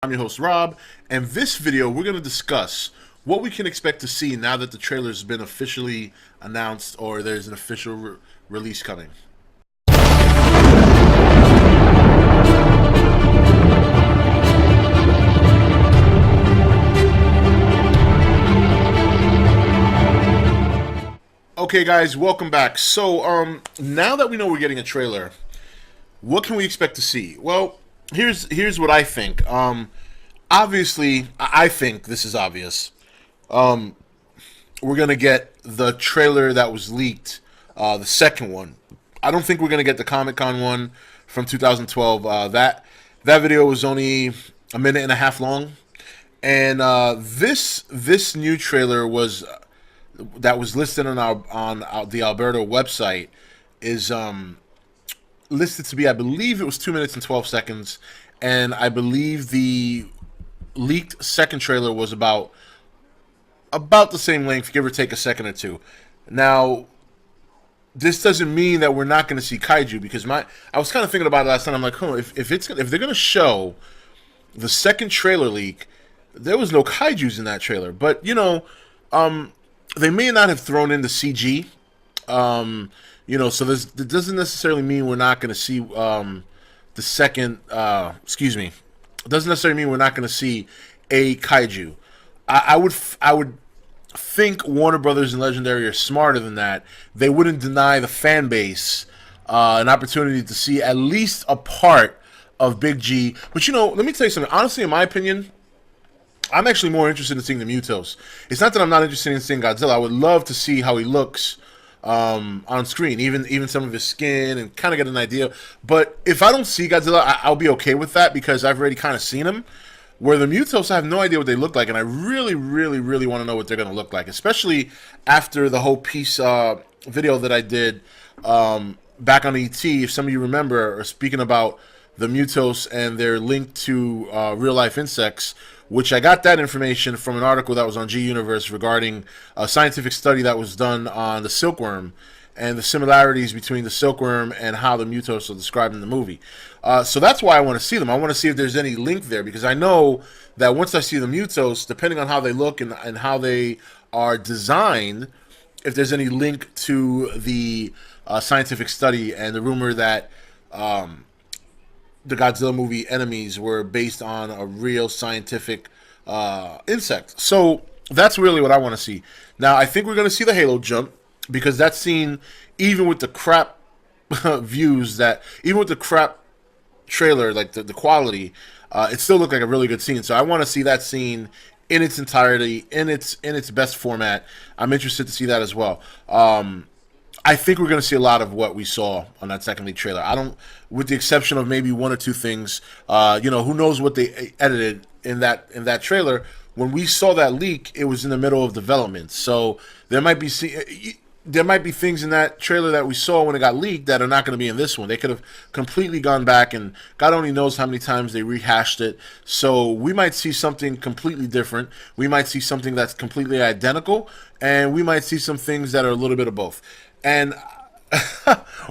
I'm your host Rob, and this video we're going to discuss what we can expect to see now that the trailer has been officially announced or there's an official release coming. Okay guys, welcome back. So now that we know we're getting a trailer, what can we expect to see? Well, here's what I think. Obviously, I think this is obvious. We're gonna get the trailer that was leaked, the second one. I don't think we're gonna get the Comic-Con one from 2012. That video was only a minute and a half long, and this new trailer was that was listed on the Alberta website is listed to be, I believe it was 2 minutes and 12 seconds, and I believe the leaked second trailer was about the same length, give or take a second or two. Now, this doesn't mean that we're not going to see Kaiju, because I was kind of thinking about it last night. I'm like, if they're going to show the second trailer leak, there was no Kaijus in that trailer, but they may not have thrown in the CG. So that doesn't necessarily mean we're not going to see the second. Excuse me. It doesn't necessarily mean we're not going to see a Kaiju. I would think Warner Brothers and Legendary are smarter than that. They wouldn't deny the fan base an opportunity to see at least a part of Big G. But let me tell you something. Honestly, in my opinion, I'm actually more interested in seeing the Mutos. It's not that I'm not interested in seeing Godzilla. I would love to see how he looks on screen, even some of his skin, and kind of get an idea. But if I don't see Godzilla, I'll be okay with that, because I've already kind of seen him. Where the Mutos, I have no idea what they look like, and I really, really, really want to know what they're going to look like, especially after the whole piece video that I did back on ET. If some of you remember, or speaking about the Mutos and their link to real-life insects, which I got that information from an article that was on G Universe regarding a scientific study that was done on the silkworm and the similarities between the silkworm and how the Mutos are described in the movie. So that's why I want to see them. I want to see if there's any link there, because I know that once I see the Mutos, depending on how they look and how they are designed, if there's any link to the scientific study and the rumor that the Godzilla movie enemies were based on a real scientific insect. So that's really what I want to see. Now, I think we're going to see the Halo jump, because that scene, even with the crap views, even with the crap trailer, like the quality, it still looked like a really good scene. So I want to see that scene in its entirety, in its best format. I'm interested to see that as well. I think we're going to see a lot of what we saw on that second leak trailer. With the exception of maybe one or two things. Who knows what they edited in that trailer. When we saw that leak, it was in the middle of development, so there might be things in that trailer that we saw when it got leaked that are not going to be in this one. They could have completely gone back, and God only knows how many times they rehashed it. So we might see something completely different. We might see something that's completely identical, and we might see some things that are a little bit of both. And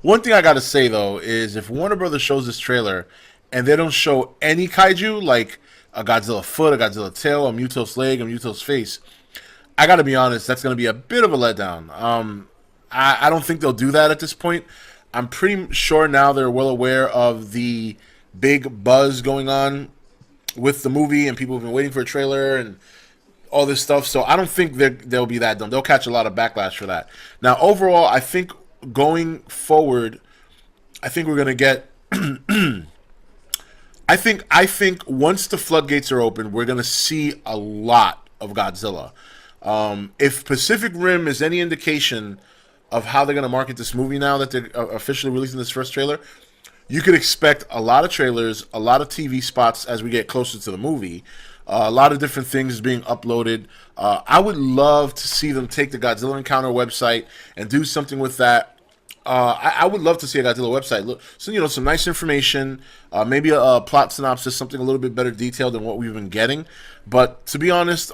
one thing I got to say, though, is if Warner Brothers shows this trailer and they don't show any Kaiju, like a Godzilla foot, a Godzilla tail, a Mutos leg, a Mutos face, I got to be honest, that's going to be a bit of a letdown. I don't think they'll do that at this point. I'm pretty sure now they're well aware of the big buzz going on with the movie, and people have been waiting for a trailer and all this stuff. So I don't think they'll be that dumb. They'll catch a lot of backlash for that. Now, overall, I think going forward, I think we're going to get... I think once the floodgates are open, we're going to see a lot of Godzilla. If Pacific Rim is any indication of how they're going to market this movie now that they're officially releasing this first trailer, you could expect a lot of trailers, a lot of TV spots as we get closer to the movie, a lot of different things being uploaded. I would love to see them take the Godzilla Encounter website and do something with that. I would love to see a Godzilla website. Look, so some nice information, maybe a plot synopsis, something a little bit better detailed than what we've been getting. But to be honest,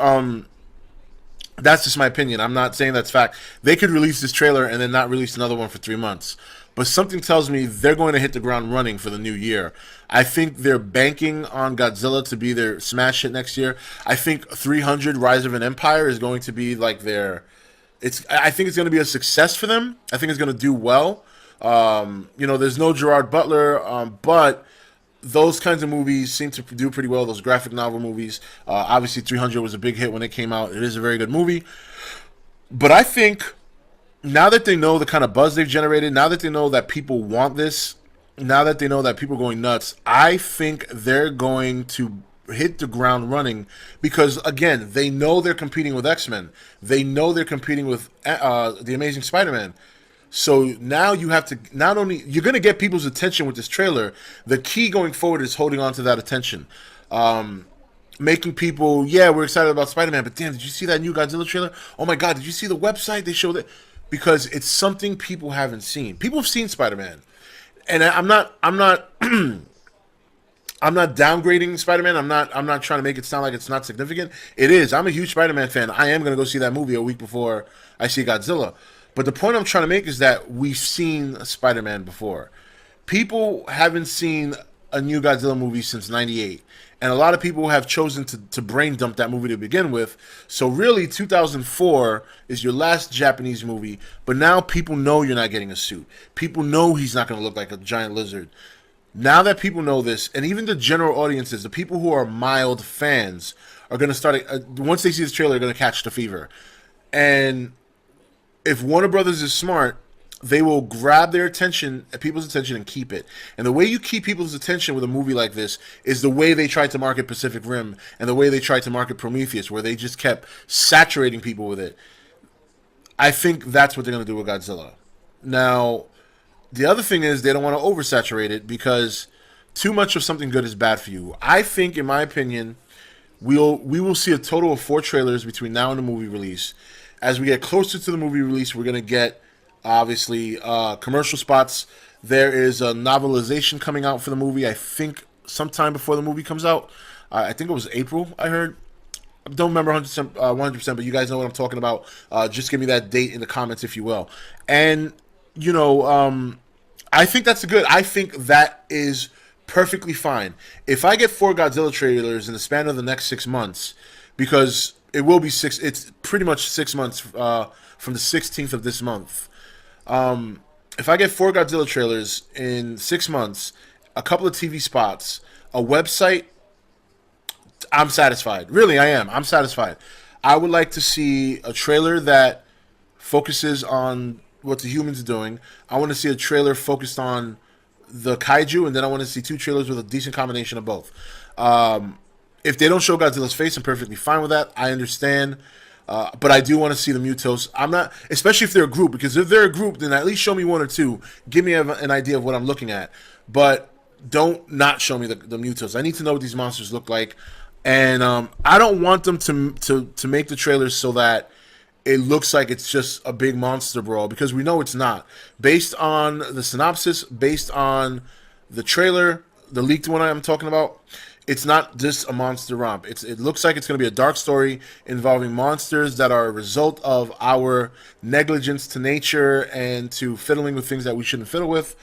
that's just my opinion. I'm not saying that's fact. They could release this trailer and then not release another one for 3 months. but something tells me they're going to hit the ground running for the new year. I think they're banking on Godzilla to be their smash hit next year. I think 300 Rise of an Empire is going to be like their. I think it's going to be a success for them. I think it's going to do well. There's no Gerard Butler, but those kinds of movies seem to do pretty well. Those graphic novel movies. Obviously, 300 was a big hit when it came out. It is a very good movie. But I think now that they know the kind of buzz they've generated, now that they know that people want this, now that they know that people are going nuts, I think they're going to hit the ground running because, again, they know they're competing with X-Men. They know they're competing with The Amazing Spider-Man. So now you have to not only you're going to get people's attention with this trailer. The key going forward is holding on to that attention, making people we're excited about Spider-Man. But damn, did you see that new Godzilla trailer? Oh my God, did you see the website they showed it? Because it's something people haven't seen. People have seen Spider-Man, and I'm not I'm not downgrading Spider-Man. I'm not trying to make it sound like it's not significant. It is. I'm a huge Spider-Man fan. I am going to go see that movie a week before I see Godzilla. But the point I'm trying to make is that we've seen Spider-Man before. People haven't seen a new Godzilla movie since '98. And a lot of people have chosen to brain dump that movie to begin with. So really, 2004 is your last Japanese movie. But now people know you're not getting a suit. People know he's not going to look like a giant lizard. Now that people know this, and even the general audiences, the people who are mild fans, are going to start, once they see this trailer, they're going to catch the fever. And if Warner Brothers is smart, they will grab their attention, people's attention, and keep it. And the way you keep people's attention with a movie like this is the way they tried to market Pacific Rim and the way they tried to market Prometheus, where they just kept saturating people with it. I think that's what they're going to do with Godzilla. Now, the other thing is they don't want to oversaturate it because too much of something good is bad for you. I think, in my opinion, we will see a total of 4 trailers between now and the movie release. As we get closer to the movie release, we're going to get, obviously, commercial spots. There is a novelization coming out for the movie, I think, sometime before the movie comes out. I think it was April, I heard. I don't remember 100%, but you guys know what I'm talking about. Just give me that date in the comments, if you will. And, I think that's good. I think that is perfectly fine. If I get 4 Godzilla trailers in the span of the next 6 months, because it will be it's pretty much 6 months from the 16th of this month. If I get 4 Godzilla trailers in 6 months, a couple of TV spots, a website, I'm satisfied. Really, I am. I'm satisfied. I would like to see a trailer that focuses on what the humans are doing. I want to see a trailer focused on the kaiju, and then I want to see 2 trailers with a decent combination of both. If they don't show Godzilla's face, I'm perfectly fine with that. I understand. But I do want to see the Mutos. I'm not, especially if they're a group, because if they're a group, then at least show me 1 or 2. Give me an idea of what I'm looking at. But don't not show me the Mutos. I need to know what these monsters look like. And I don't want them to make the trailers so that it looks like it's just a big monster brawl, because we know it's not. Based on the synopsis, based on the trailer, the leaked one I'm talking about, it's not just a monster romp. It looks like it's going to be a dark story involving monsters that are a result of our negligence to nature and to fiddling with things that we shouldn't fiddle with.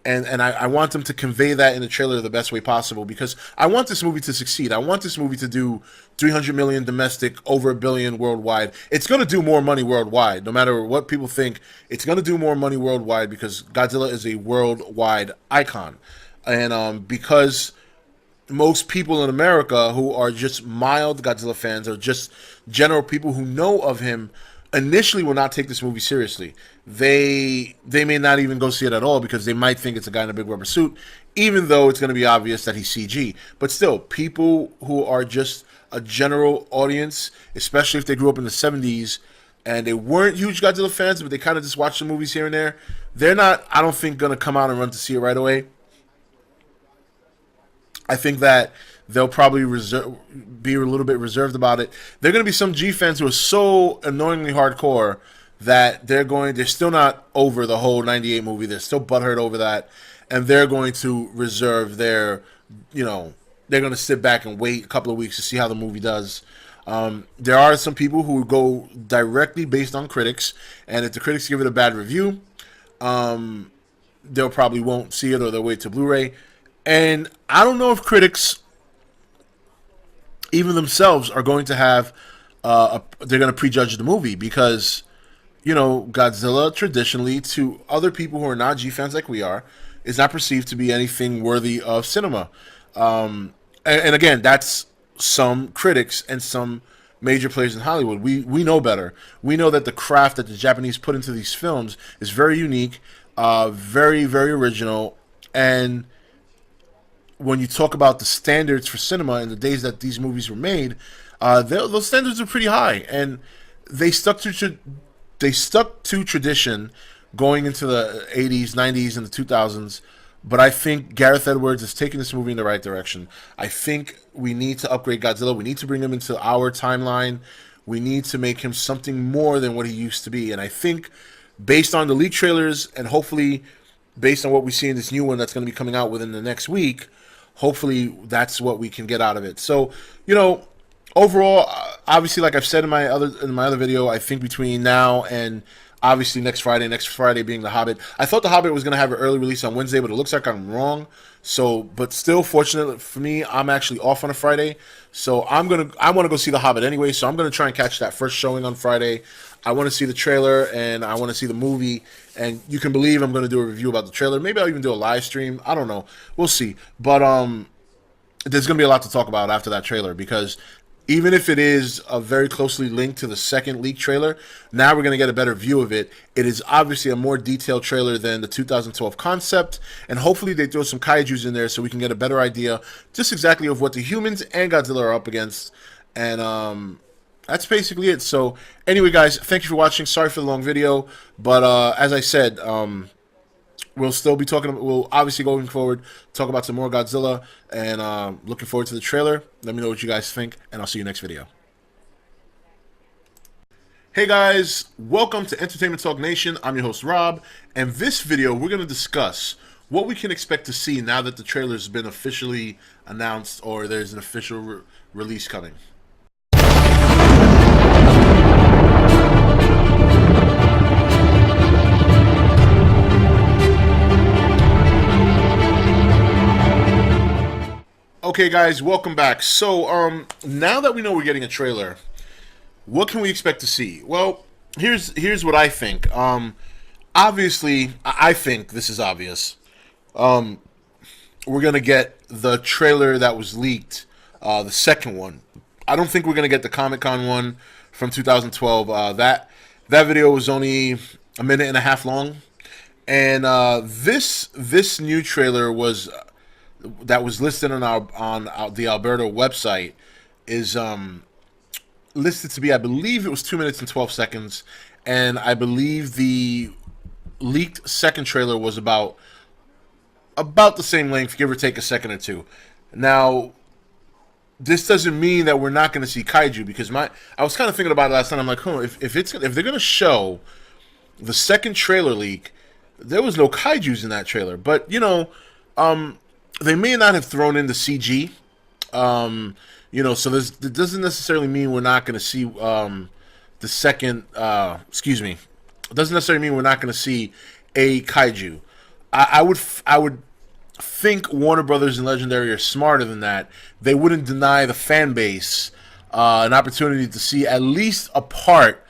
And I want them to convey that in the trailer the best way possible, because I want this movie to succeed. I want this movie to do 300 million domestic, over $1 billion worldwide. It's going to do more money worldwide. No matter what people think, it's going to do more money worldwide because Godzilla is a worldwide icon. And because most people in America who are just mild Godzilla fans or just general people who know of him initially will not take this movie seriously. They may not even go see it at all because they might think it's a guy in a big rubber suit, even though it's going to be obvious that he's CG. But still, people who are just a general audience, especially if they grew up in the 70s and they weren't huge Godzilla fans, but they kind of just watch the movies here and there, they're not, I don't think, going to come out and run to see it right away. I think that they'll probably be a little bit reserved about it. There are going to be some G fans who are so annoyingly hardcore that they're still not over the whole 98 movie. They're still butthurt over that. And they're going to reserve they're going to sit back and wait a couple of weeks to see how the movie does. There are some people who go directly based on critics. And if the critics give it a bad review, they'll probably won't see it, or they'll wait to Blu-ray. And I don't know if critics, even themselves, are going to have they're going to prejudge the movie, because Godzilla traditionally, to other people who are not G fans like we are, is not perceived to be anything worthy of cinema. And again, that's some critics and some major players in Hollywood. We know better. We know that the craft that the Japanese put into these films is very unique, very, very original. And when you talk about the standards for cinema in the days that these movies were made, those standards are pretty high, and they stuck to tradition going into the 80s, 90s, and the 2000s. But I think Gareth Edwards is taking this movie in the right direction. I think we need to upgrade Godzilla. We need to bring him into our timeline. We need to make him something more than what he used to be. And I think, based on the leak trailers, and hopefully based on what we see in this new one that's going to be coming out within the next week, hopefully that's what we can get out of it. So, overall, obviously, like I've said in my other video, I think between now and obviously next Friday being The Hobbit, I thought The Hobbit was going to have an early release on Wednesday, but it looks like I'm wrong. So, but still, fortunately for me, I'm actually off on a Friday, so I want to go see The Hobbit anyway. So I'm gonna try and catch that first showing on Friday. I want to see the trailer, and I want to see the movie, and you can believe I'm going to do a review about the trailer. Maybe I'll even do a live stream. I don't know. We'll see. But there's going to be a lot to talk about after that trailer, because even if it is very closely linked to the second leak trailer, now we're going to get a better view of it. It is obviously a more detailed trailer than the 2012 concept, and hopefully they throw some kaijus in there so we can get a better idea just exactly of what the humans and Godzilla are up against. And that's basically it. So anyway, guys, thank you for watching. Sorry for the long video, but as I said, we'll still be talking. We'll obviously, going forward, talk about some more Godzilla, and looking forward to the trailer. Let me know what you guys think, and I'll see you next video. Hey guys, welcome to Entertainment Talk Nation. I'm your host Rob, and this video we're going to discuss what we can expect to see now that the trailer has been officially announced, or there's an official release coming. Okay, guys, welcome back. So, now that we know we're getting a trailer, what can we expect to see? Well, here's what I think. Obviously, I think this is obvious. We're gonna get the trailer that was leaked, the second one. I don't think we're gonna get the Comic-Con one from 2012. That video was only a minute and a half long, and this new trailer was. That was listed on the Alberta website is listed to be, I believe it was 2 minutes and 12 seconds, and I believe the leaked second trailer was about the same length, give or take a second or two. Now, this doesn't mean that we're not going to see kaiju, because I was kind of thinking about it last night. I'm like, if they're going to show the second trailer leak, there was no kaijus in that trailer, but they may not have thrown in the CG, so that doesn't necessarily mean we're not going to see the second. Excuse me, it doesn't necessarily mean we're not going to see a kaiju. I would think Warner Brothers and Legendary are smarter than that. They wouldn't deny the fan base an opportunity to see at least a part